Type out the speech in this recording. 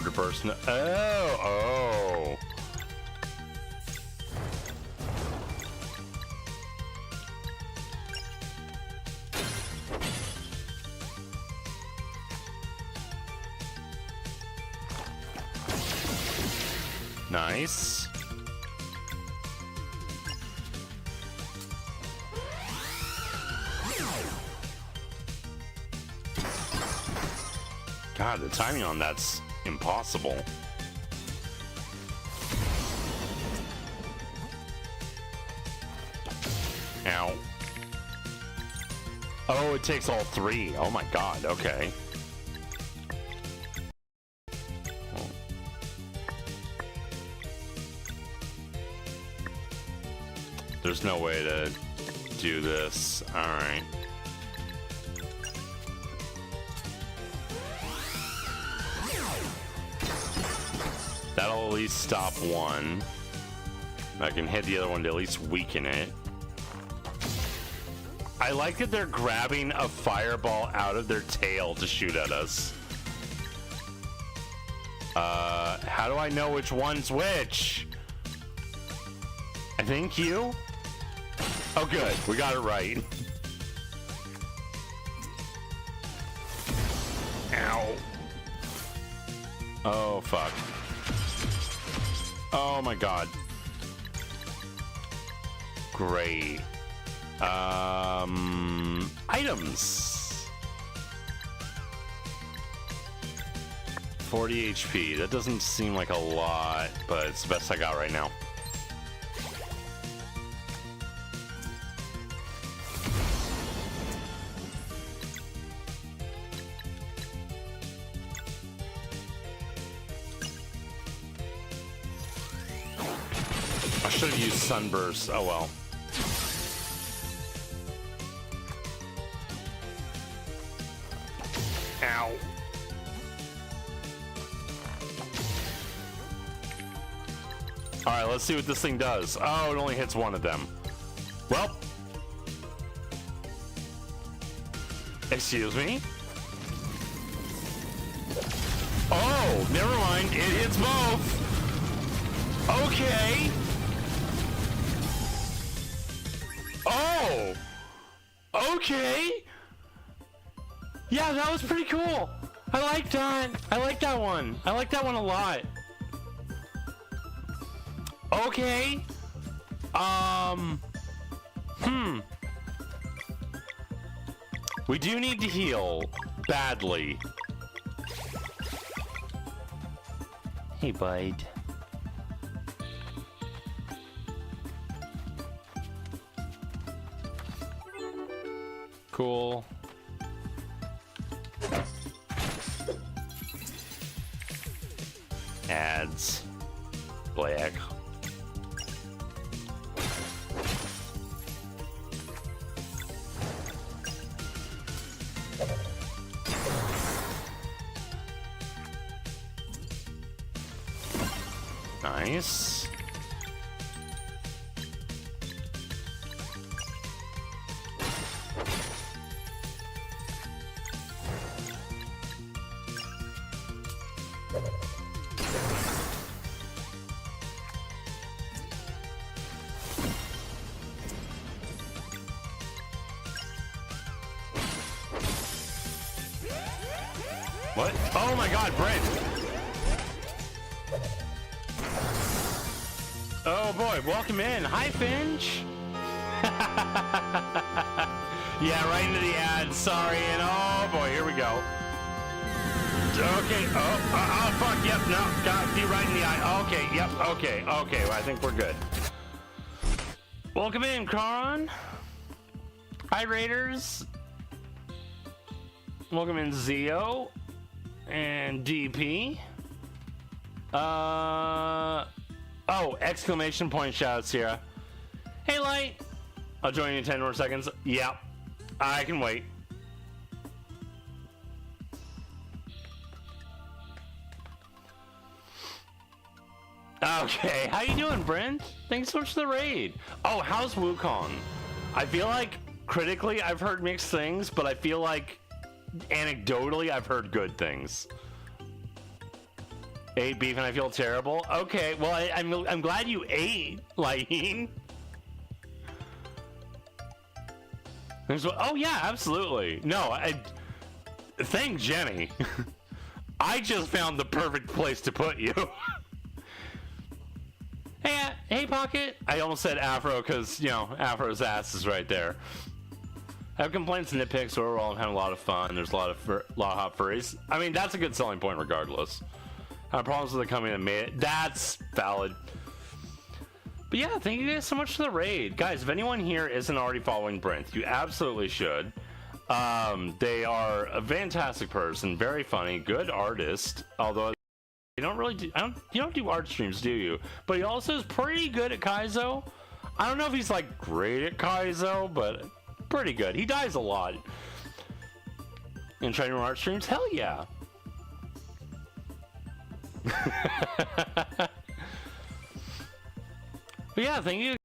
The person. Oh. Nice. God, the timing on that's impossible. Ow. Oh, it takes all three. Oh my God, okay. There's no way to do this. All right. That'll at least stop one. I can hit the other one to at least weaken it. I like that they're grabbing a fireball out of their tail to shoot at us. How do I know which one's which? I think you? Oh, good. We got it right. Ow. Oh, fuck. Oh, my God. Great. Items. 40 HP. That doesn't seem like a lot, but it's the best I got right now. I should have used Sunburst. Oh well. Ow. Alright, let's see what this thing does. Oh, it only hits one of them. Well. Excuse me? Oh, never mind. It hits both. Okay. Oh. Okay. Yeah, that was pretty cool. I like that. I like that one. I like that one a lot. Okay. We do need to heal badly. Hey, bud. Cool. Ads. Black. Nice. What? Oh my God, Brent! Oh boy, welcome in. Hi, Finch. Yeah, right into the ad. Sorry, and oh boy, here we go. Okay. Oh, fuck. Yep. No. Got you right in the eye. Okay. Yep. Okay. Okay. Well, I think we're good. Welcome in, Karan. Hi, Raiders. Welcome in, Zio and DP. Oh, exclamation point shoutouts here. Hey, Light. I'll join you in 10 more seconds. Yeah, I can wait. Okay, how you doing, Brent? Thanks so much for the raid. Oh, how's Wukong? I feel like critically I've heard mixed things, but I feel like anecdotally I've heard good things. Ate beef and I feel terrible. Okay, well, I'm glad you ate, Lahin. Oh yeah, absolutely. No, thank Jenny. I just found the perfect place to put you. Hey, Pocket. I almost said Afro because, you know, Afro's ass is right there. I have complaints and nitpicks, so overall I'm having a lot of fun. There's a lot of hot furries. I mean, that's a good selling point regardless. I have problems with the company that made it. That's valid. But yeah, thank you guys so much for the raid. Guys, if anyone here isn't already following Brent, you absolutely should. They are a fantastic person, very funny, good artist, although you don't really do, you don't do art streams, do you? But he also is pretty good at Kaizo. I don't know if he's like great at Kaizo, but pretty good. He dies a lot. In training art streams? Hell yeah. But yeah, thank you